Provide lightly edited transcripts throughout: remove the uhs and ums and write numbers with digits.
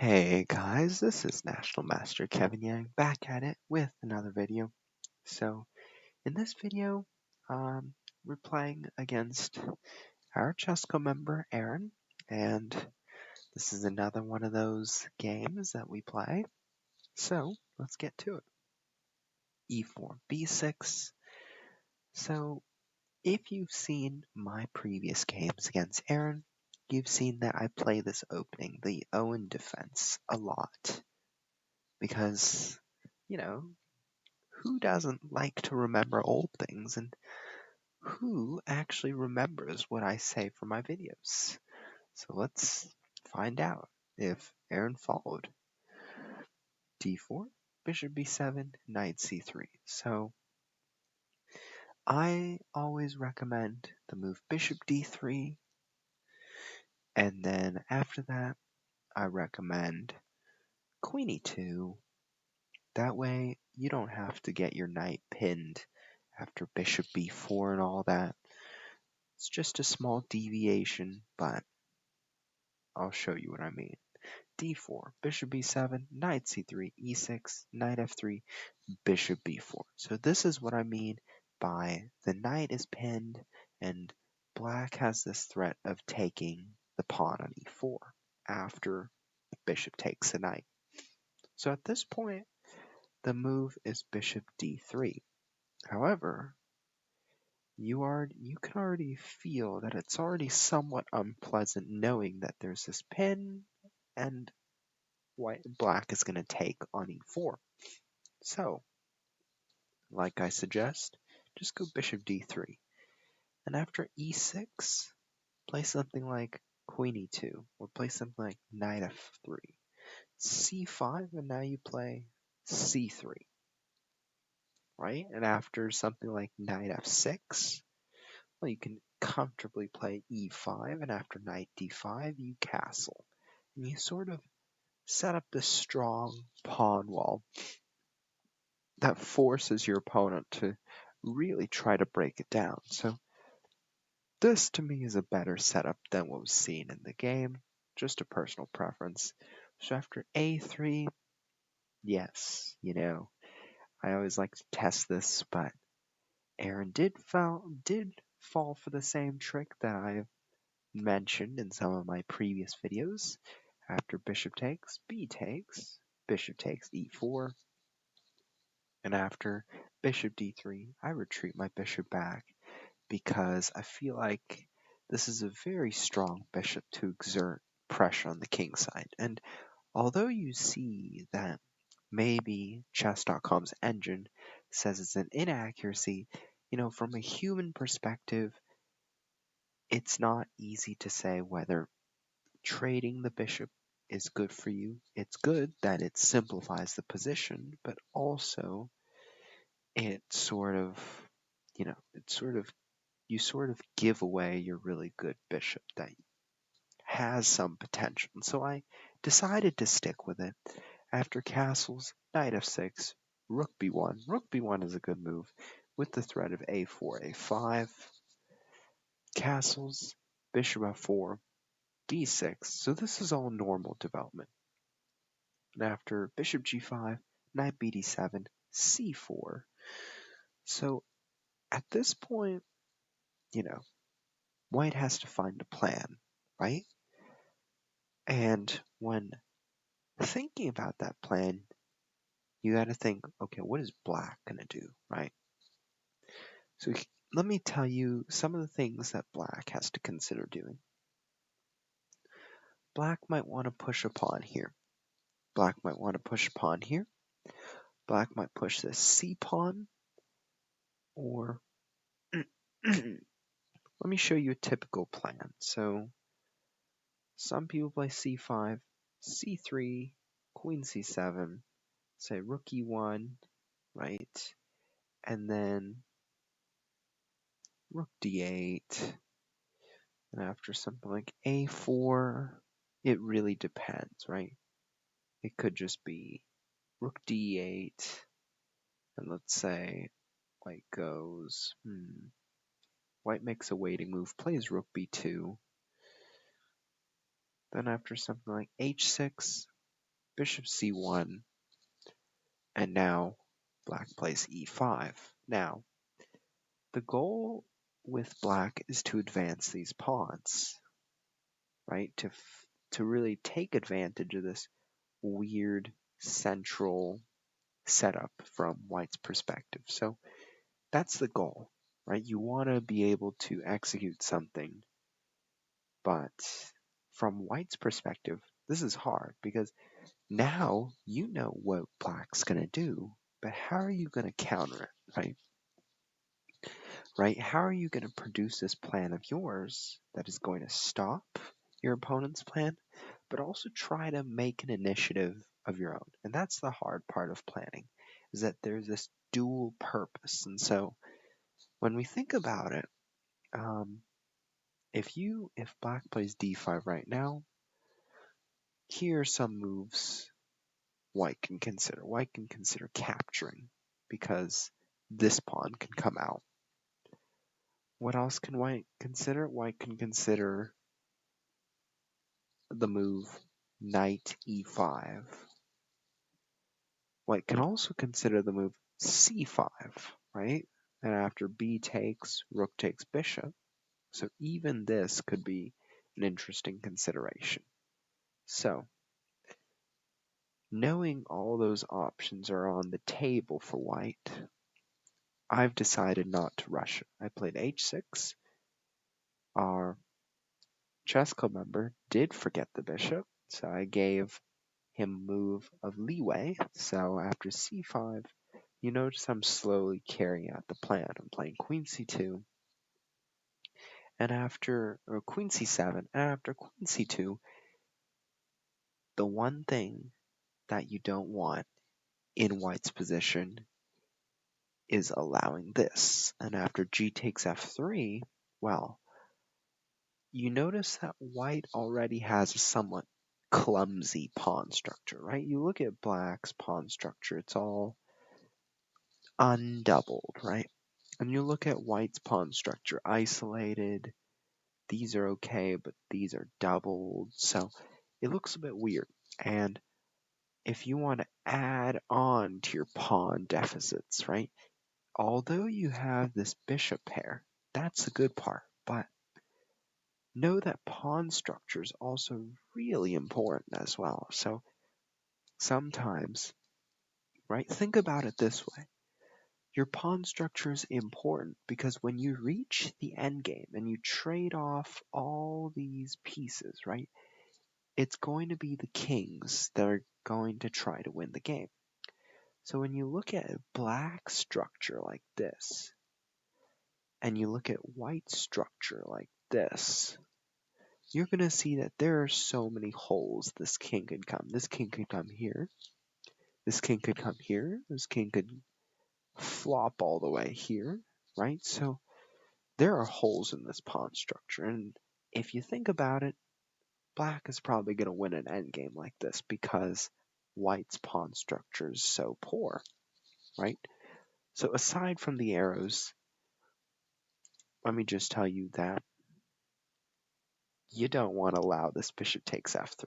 Hey guys, this is National Master Kevin Yang back at it with another video. So, in this video, we're playing against our Chesco member Aron, and this is another one of those games that we play. So, let's get to it. E4, B6. So, if you've seen my previous games against Aron, you've seen that I play this opening, the Owen defense, a lot. Because, you know, who doesn't like to remember old things, and who actually remembers what I say for my videos? So let's find out if Aron followed. D4, bishop b7, knight c3. So I always recommend the move bishop d3, and then after that I recommend queen e2. That way you don't have to get your knight pinned after bishop b4 and all that. It's just a small deviation, but I'll show you what I mean. d4, bishop b7, knight c3, e6, knight f3, bishop b4. So this is what I mean by the knight is pinned and black has this threat of taking the pawn on e4 after the bishop takes the knight. So at this point, the move is bishop d3. However, you can already feel that it's already somewhat unpleasant knowing that there's this pin and black is going to take on e4. So, like I suggest, just go bishop d3. And after e6, play something like queen e2, or play something like knight f3. c5, and now you play c3, right? And after something like knight f6, well, you can comfortably play e5, and after knight d5, you castle. And you sort of set up this strong pawn wall that forces your opponent to really try to break it down. So this to me is a better setup than what was seen in the game, just a personal preference. So after a3, yes, I always like to test this, but Aron did fall for the same trick that I've mentioned in some of my previous videos. After bishop takes, b takes, bishop takes e4, and after bishop d3, I retreat my bishop back because I feel like this is a very strong bishop to exert pressure on the king side. And although you see that maybe chess.com's engine says it's an inaccuracy, from a human perspective, it's not easy to say whether trading the bishop is good for you. It's good that it simplifies the position, but also it sort of, you sort of give away your really good bishop that has some potential. And so I decided to stick with it. After castles, knight f6, rook b1. Rook b1 is a good move with the threat of a4, a5, castles, bishop f4, d6. So this is all normal development. And after bishop g5, knight bd7, c4. So at this point, white has to find a plan, right? And when thinking about that plan, you got to think, okay, what is black going to do, right? So let me tell you some of the things that black has to consider doing. Black might want to push a pawn here. Black might want to push a pawn here. Black might push this c pawn. Or let me show you a typical plan. So some people play c5, c3, queen c7, say rook e1, right? And then rook d8. And after something like a4, it really depends, right? It could just be rook d8, and let's say white goes, white makes a waiting move, plays rook b2. Then after something like h6, bishop c1, and now black plays e5. Now, the goal with black is to advance these pawns, right? To really take advantage of this weird central setup from white's perspective. So that's the goal, right? You want to be able to execute something, but from white's perspective, this is hard because now you know what black's going to do, but how are you going to counter it, right? Right? How are you going to produce this plan of yours that is going to stop your opponent's plan, but also try to make an initiative of your own? And that's the hard part of planning, is that there's this dual purpose. And so when we think about it, if black plays d5 right now, here are some moves white can consider. White can consider capturing because this pawn can come out. What else can white consider? White can consider the move knight e5. White can also consider the move c5, right? And after b takes, rook takes bishop. So even this could be an interesting consideration. So, knowing all those options are on the table for white, I've decided not to rush it. I played h6. Our chess club member did forget the bishop, so I gave him a move of leeway. So after c5, you notice I'm slowly carrying out the plan. I'm playing queen c2, and after queen c7, and after queen c2, the one thing that you don't want in white's position is allowing this. And after g takes f3, well, you notice that white already has a somewhat clumsy pawn structure, right? You look at black's pawn structure, it's all undoubled, right? And you look at white's pawn structure, isolated, these are okay, but these are doubled, so it looks a bit weird. And if you want to add on to your pawn deficits, right? Although you have this bishop pair, that's the good part, but know that pawn structure is also really important as well. So sometimes, right, think about it this way. Your pawn structure is important because when you reach the endgame and you trade off all these pieces, right, it's going to be the kings that are going to try to win the game. So when you look at a black structure like this, and you look at white structure like this, you're going to see that there are so many holes this king could come. This king could come here. This king could come here. This king could flop all the way here, right? So there are holes in this pawn structure. And if you think about it, black is probably going to win an endgame like this because white's pawn structure is so poor, right? So aside from the arrows, let me just tell you that you don't want to allow this bishop takes f3.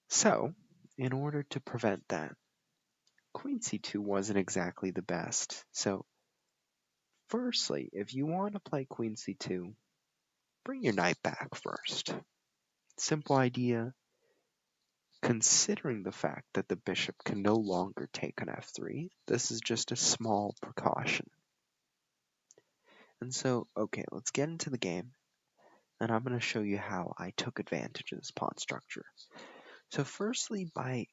So, in order to prevent that, queen c2 wasn't exactly the best. So, firstly, if you want to play queen c2, bring your knight back first. Simple idea, considering the fact that the bishop can no longer take on f3, this is just a small precaution. And so, okay, let's get into the game, and I'm going to show you how I took advantage of this pawn structure. So firstly, by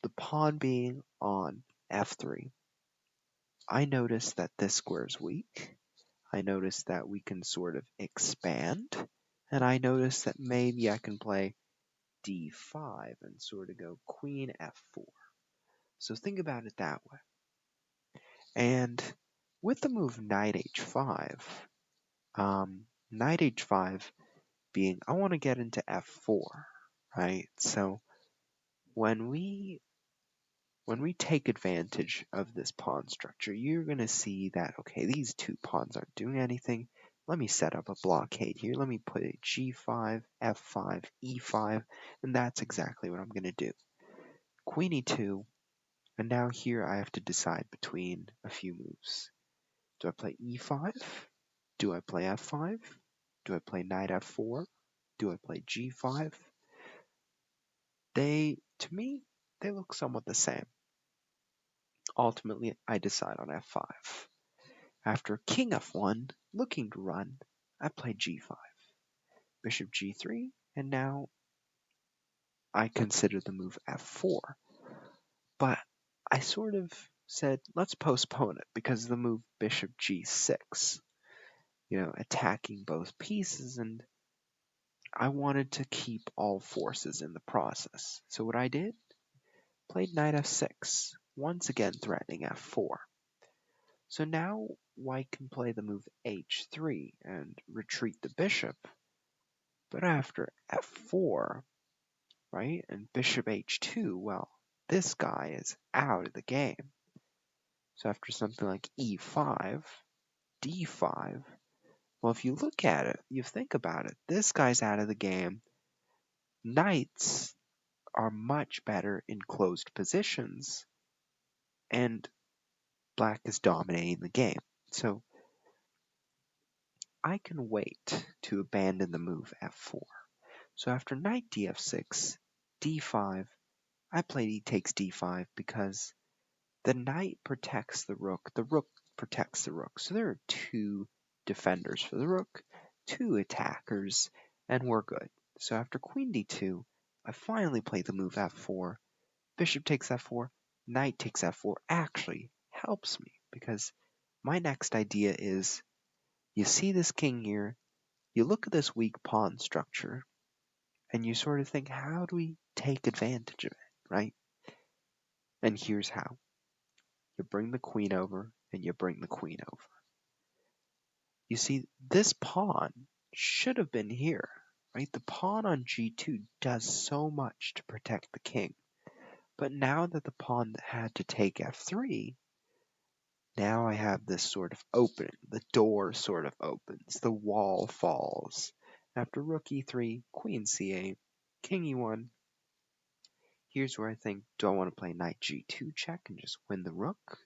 the pawn being on f3, I noticed that this square is weak. I noticed that we can sort of expand, and I noticed that maybe I can play d5 and sort of go queen f4. So think about it that way. And with the move knight h5, knight h5 being, I want to get into f4, right? So when we take advantage of this pawn structure, you're going to see that, okay, these two pawns aren't doing anything. let me set up a blockade here. Let me put a g5, f5, e5, and that's exactly what I'm going to do. Queen e2, and now here I have to decide between a few moves. Do I play e5? Do I play f5? Do I play knight f4? Do I play g5? To me, they look somewhat the same. Ultimately, I decide on f5. After king f1, looking to run, I play g5. Bishop g3, and now I consider the move f4. But I sort of said, let's postpone it because of the move bishop g6. Attacking both pieces, and I wanted to keep all forces in the process. So what I did, played knight f6, once again threatening f4. So now white can play the move h3 and retreat the bishop, but after f4, right, and bishop h2, well, this guy is out of the game. So after something like e5, d5, well, if you look at it, you think about it, this guy's out of the game. Knights are much better in closed positions, and black is dominating the game. So I can wait to abandon the move f4. So after knight df6, d5, I played e takes d5 because the knight protects the rook protects the rook. So there are two defenders for the rook, two attackers, and we're good. So after queen d2, I finally play the move f4. Bishop takes f4, knight takes f4 actually helps me because my next idea is, you see this king here, you look at this weak pawn structure, and you sort of think, how do we take advantage of it, right? And here's how. You bring the queen over, and you bring the queen over. You see, this pawn should have been here, right? The pawn on g2 does so much to protect the king. But now that the pawn had to take f3, now I have this sort of opening. The door sort of opens. The wall falls. After rook e3, queen c8, king e1. Here's where I think, do I want to play knight g2 check and just win the rook?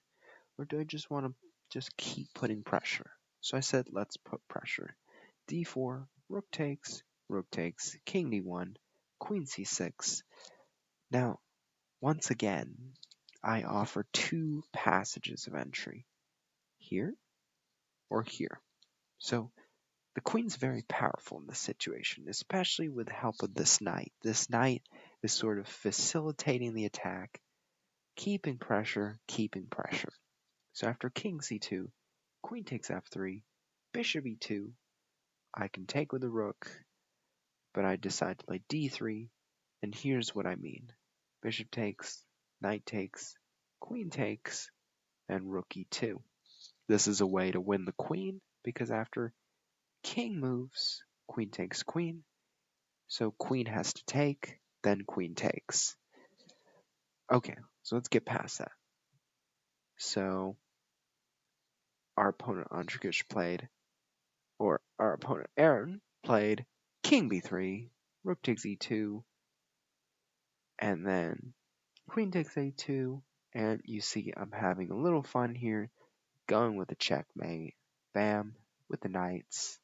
Or do I just want to just keep putting pressure? So I said, let's put pressure. d4, rook takes, king d1, queen c6. Now, once again, I offer two passages of entry. Here or here. So the queen's very powerful in this situation, especially with the help of this knight. This knight is sort of facilitating the attack, keeping pressure. So after king c2, queen takes f3, bishop e2, I can take with the rook, but I decide to play d3, and here's what I mean. Bishop takes, knight takes, queen takes, and rook e2. This is a way to win the queen, because after king moves, queen takes queen, so queen has to take, then queen takes. Okay, so let's get past that. So our opponent our opponent Aron played king b3, rook takes e2, and then queen takes a2, and you see I'm having a little fun here, going with a checkmate, bam, with the knights,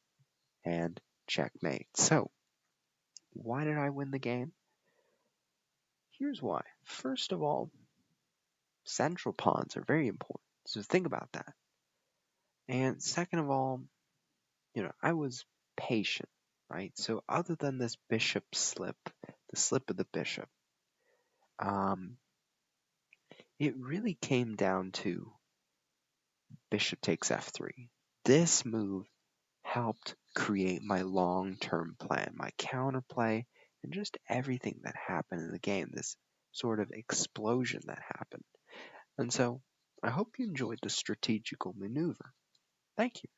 and checkmate. So, why did I win the game? Here's why. First of all, central pawns are very important, so think about that. And second of all, I was patient, right? So other than this bishop slip, the slip of the bishop, it really came down to bishop takes f3. This move helped create my long-term plan, my counterplay, and just everything that happened in the game, this sort of explosion that happened. And so I hope you enjoyed the strategical maneuver. Thank you.